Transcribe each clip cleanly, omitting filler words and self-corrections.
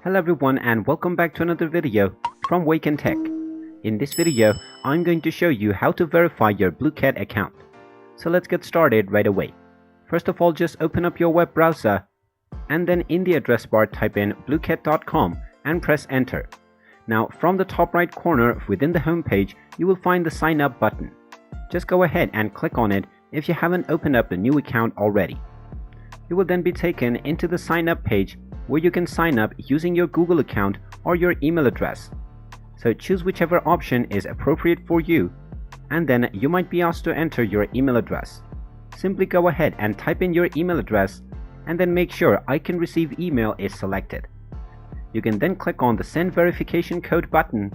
Hello everyone and welcome back to another video from Wake&Tech. In this video, I'm going to show you how to verify your Blooket account. So let's get started right away. First of all, just open up your web browser and then in the address bar type in blooket.com and press enter. Now from the top right corner within the home page, you will find the sign up button. Just go ahead and click on it if you haven't opened up a new account already. You will then be taken into the sign up page where you can sign up using your Google account or your email address. So choose whichever option is appropriate for you, and then you might be asked to enter your email address. Simply go ahead and type in your email address and then make sure I can receive email is selected. You can then click on the send verification code button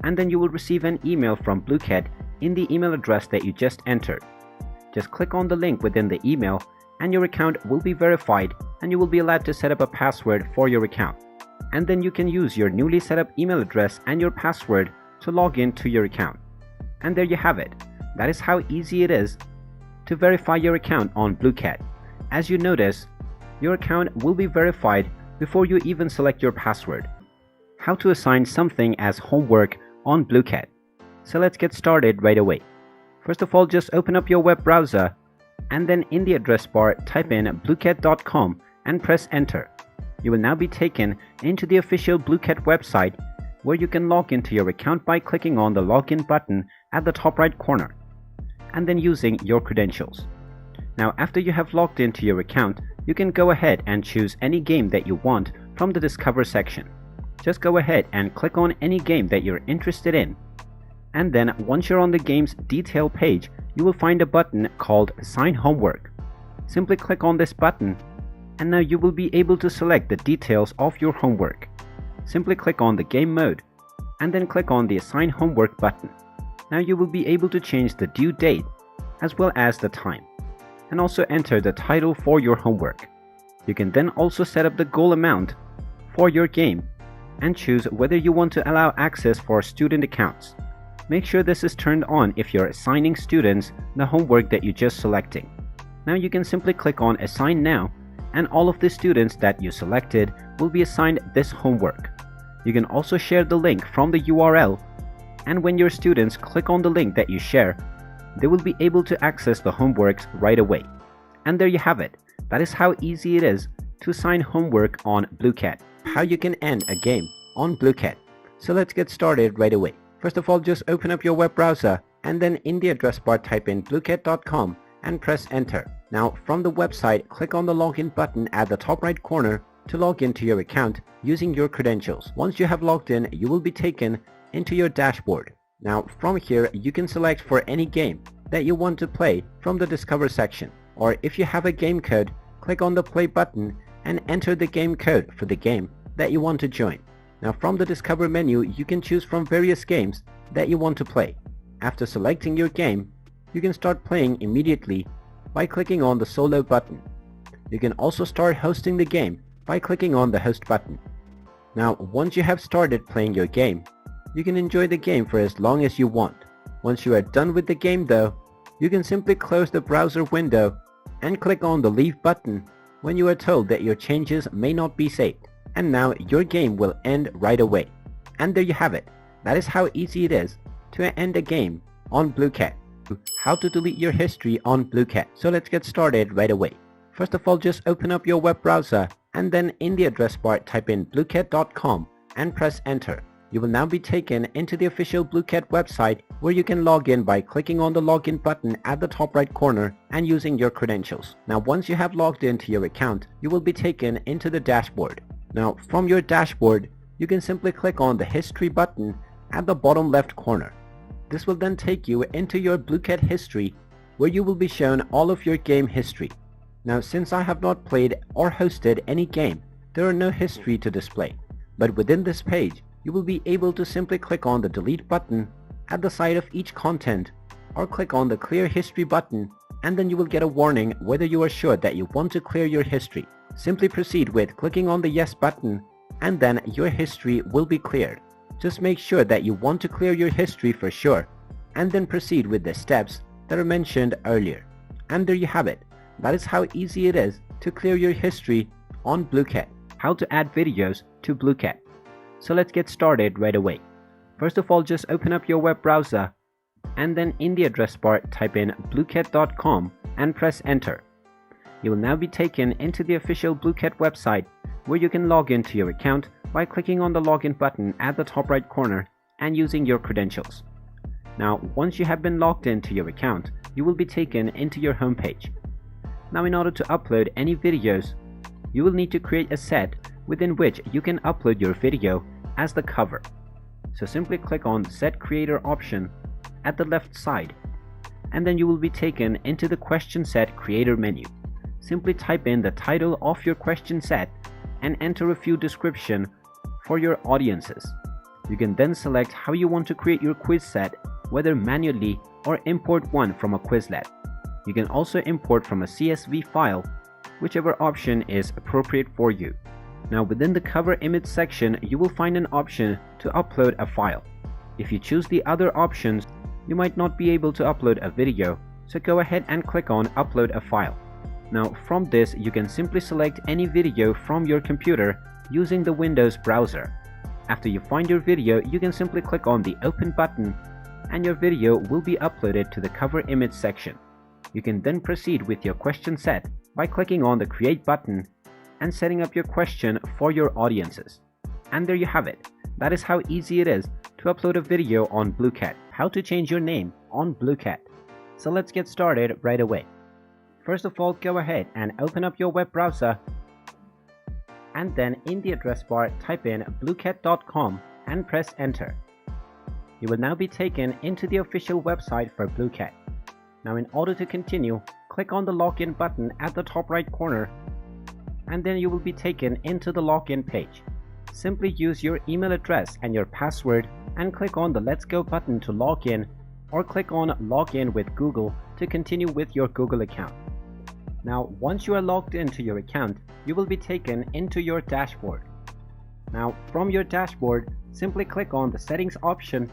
and then you will receive an email from Blooket in the email address that you just entered. Just click on the link within the email and your account will be verified and you will be allowed to set up a password for your account. And then you can use your newly set up email address and your password to log in to your account. And there you have it. That is how easy it is to verify your account on Blooket. As you notice, your account will be verified before you even select your password. How to assign something as homework on Blooket. So let's get started right away. First of all, just open up your web browser and then in the address bar type in blooket.com and press enter. You will now be taken into the official Blooket website where you can log into your account by clicking on the login button at the top right corner and then using your credentials. Now after you have logged into your account, you can go ahead and choose any game that you want from the Discover section. Just go ahead and click on any game that you're interested in. And then once you're on the game's detail page, you will find a button called Assign Homework. Simply click on this button and now you will be able to select the details of your homework. Simply click on the game mode and then click on the Assign Homework button. Now you will be able to change the due date as well as the time and also enter the title for your homework. You can then also set up the goal amount for your game and choose whether you want to allow access for student accounts. Make sure this is turned on if you're assigning students the homework that you just selecting. Now you can simply click on Assign Now and all of the students that you selected will be assigned this homework. You can also share the link from the URL, and when your students click on the link that you share, they will be able to access the homeworks right away. And there you have it. That is how easy it is to assign homework on Blooket. How you can end a game on Blooket. So let's get started right away. First of all, just open up your web browser and then in the address bar type in blooket.com and press enter. Now from the website, click on the login button at the top right corner to log into your account using your credentials. Once you have logged in, you will be taken into your dashboard. Now from here, you can select for any game that you want to play from the Discover section. Or if you have a game code, click on the play button and enter the game code for the game that you want to join. Now from the Discover menu, you can choose from various games that you want to play. After selecting your game, you can start playing immediately by clicking on the solo button. You can also start hosting the game by clicking on the host button. Now once you have started playing your game, you can enjoy the game for as long as you want. Once you are done with the game though, you can simply close the browser window and click on the leave button when you are told that your changes may not be saved. And now your game will end right away. And there you have it. That is how easy it is to end a game on Blooket. How to delete your history on Blooket. So let's get started right away. First of all, just open up your web browser and then in the address bar type in blooket.com and press enter. You will now be taken into the official Blooket website where you can log in by clicking on the login button at the top right corner and using your credentials. Now once you have logged into your account, you will be taken into the dashboard. Now from your dashboard, you can simply click on the history button at the bottom left corner. This will then take you into your Blooket history where you will be shown all of your game history. Now since I have not played or hosted any game, there are no history to display. But within this page, you will be able to simply click on the delete button at the side of each content or click on the clear history button and then you will get a warning whether you are sure that you want to clear your history. Simply proceed with clicking on the yes button and then your history will be cleared. Just make sure that you want to clear your history for sure and then proceed with the steps that are mentioned earlier. And there you have it. That is how easy it is to clear your history on Blooket. how to add videos to Blooket. So let's get started right away. First of all, just open up your web browser and then in the address bar type in blooket.com and press enter. You will now be taken into the official Blooket website where you can log into your account by clicking on the login button at the top right corner and using your credentials. Now, once you have been logged into your account, you will be taken into your home page. Now, in order to upload any videos, you will need to create a set within which you can upload your video as the cover. So simply click on the Set Creator option at the left side, and then you will be taken into the Question Set Creator menu. Simply type in the title of your question set and enter a few description for your audiences. You can then select how you want to create your quiz set, whether manually or import one from a Quizlet. You can also import from a CSV file, whichever option is appropriate for you. Now within the cover image section, you will find an option to upload a file. If you choose the other options, you might not be able to upload a video, so go ahead and click on Upload a File. Now from this, you can simply select any video from your computer using the Windows browser. After you find your video, you can simply click on the Open button and your video will be uploaded to the cover image section. You can then proceed with your question set by clicking on the Create button and setting up your question for your audiences. And there you have it. That is how easy it is to upload a video on Blooket. How to change your name on Blooket. So let's get started right away. First of all, go ahead and open up your web browser and then in the address bar type in blooket.com and press enter. You will now be taken into the official website for Blooket. Now in order to continue, click on the login button at the top right corner and then you will be taken into the login page. Simply use your email address and your password and click on the Let's Go button to log in or click on Login with Google to continue with your Google account. Now once you are logged into your account, you will be taken into your dashboard. Now from your dashboard, simply click on the Settings option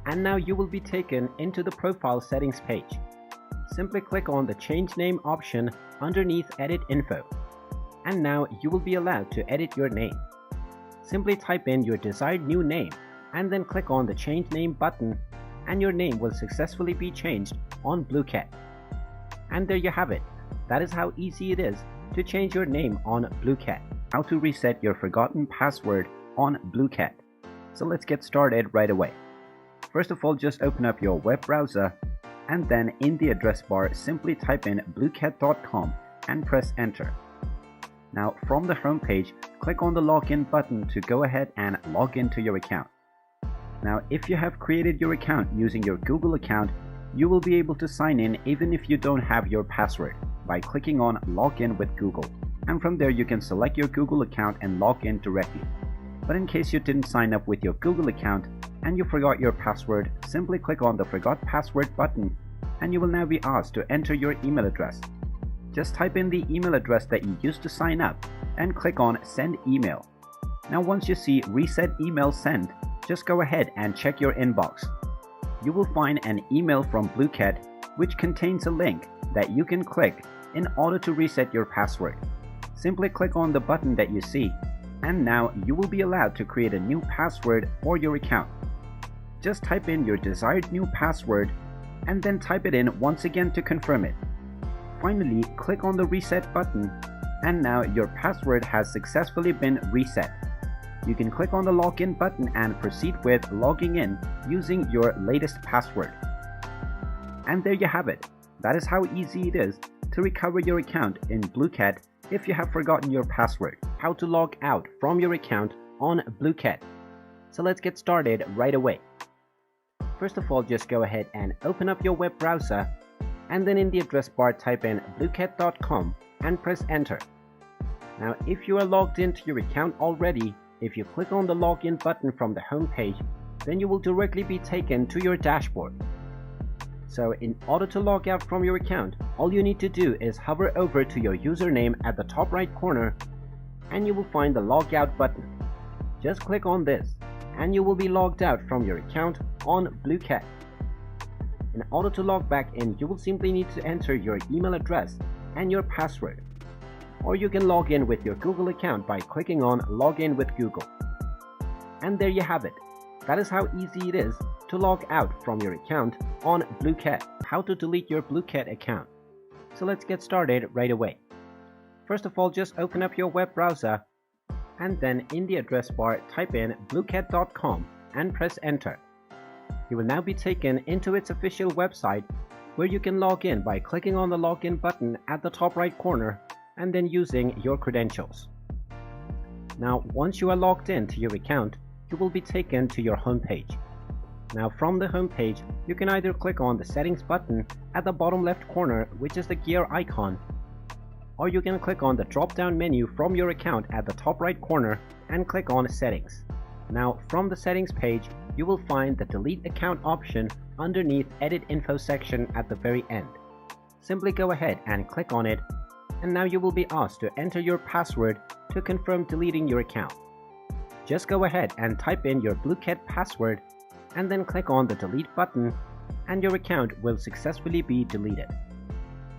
and now you will be taken into the Profile Settings page. Simply click on the Change Name option underneath Edit Info. And now you will be allowed to edit your name. Simply type in your desired new name and then click on the Change Name button and your name will successfully be changed on Blooket. And there you have it. That is how easy it is to change your name on Blooket. How to reset your forgotten password on Blooket. So let's get started right away. First of all, just open up your web browser and then in the address bar simply type in blooket.com and press enter. Now from the home page, click on the login button to go ahead and log into your account. Now if you have created your account using your Google account, you will be able to sign in even if you don't have your password by clicking on Login with Google. And from there you can select your Google account and log in directly. But in case you didn't sign up with your Google account and you forgot your password, simply click on the Forgot Password button and you will now be asked to enter your email address. Just type in the email address that you used to sign up and click on Send Email. Now once you see Reset Email Sent, just go ahead and check your inbox. You will find an email from Blooket which contains a link that you can click in order to reset your password. Simply click on the button that you see and now you will be allowed to create a new password for your account. Just type in your desired new password and then type it in once again to confirm it. Finally, click on the Reset button and now your password has successfully been reset. You can click on the Login button and proceed with logging in using your latest password. And there you have it. That is how easy it is to recover your account in Blooket if you have forgotten your password. How to log out from your account on Blooket. So let's get started right away. First of all, just go ahead and open up your web browser and then in the address bar type in blooket.com and press enter. Now if you are logged into your account already, if you click on the login button from the home page, then you will directly be taken to your dashboard. So in order to log out from your account, all you need to do is hover over to your username at the top right corner and you will find the logout button. Just click on this and you will be logged out from your account on Blooket. In order to log back in, you will simply need to enter your email address and your password. or you can log in with your Google account by clicking on Login with Google. And there you have it. That is how easy it is to log out from your account on Blooket. How to delete your Blooket account. So let's get started right away. First of all, just open up your web browser and then in the address bar type in blooket.com and press enter. You will now be taken into its official website where you can log in by clicking on the login button at the top right corner and then using your credentials. Now once you are logged in to your account, you will be taken to your home page. Now from the home page, you can either click on the settings button at the bottom left corner, which is the gear icon, or you can click on the drop down menu from your account at the top right corner and click on settings. Now from the settings page, you will find the delete account option underneath edit info section at the very end. Simply go ahead and click on it, and now you will be asked to enter your password to confirm deleting your account. Just go ahead and type in your Blooket password and then click on the delete button and your account will successfully be deleted.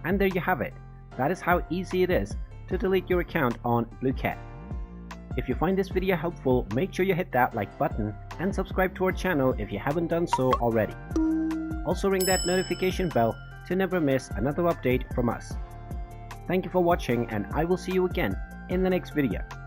And there you have it. That is how easy it is to delete your account on Blooket. If you find this video helpful, make sure you hit that like button and subscribe to our channel if you haven't done so already. Also ring that notification bell to never miss another update from us. Thank you for watching and I will see you again in the next video.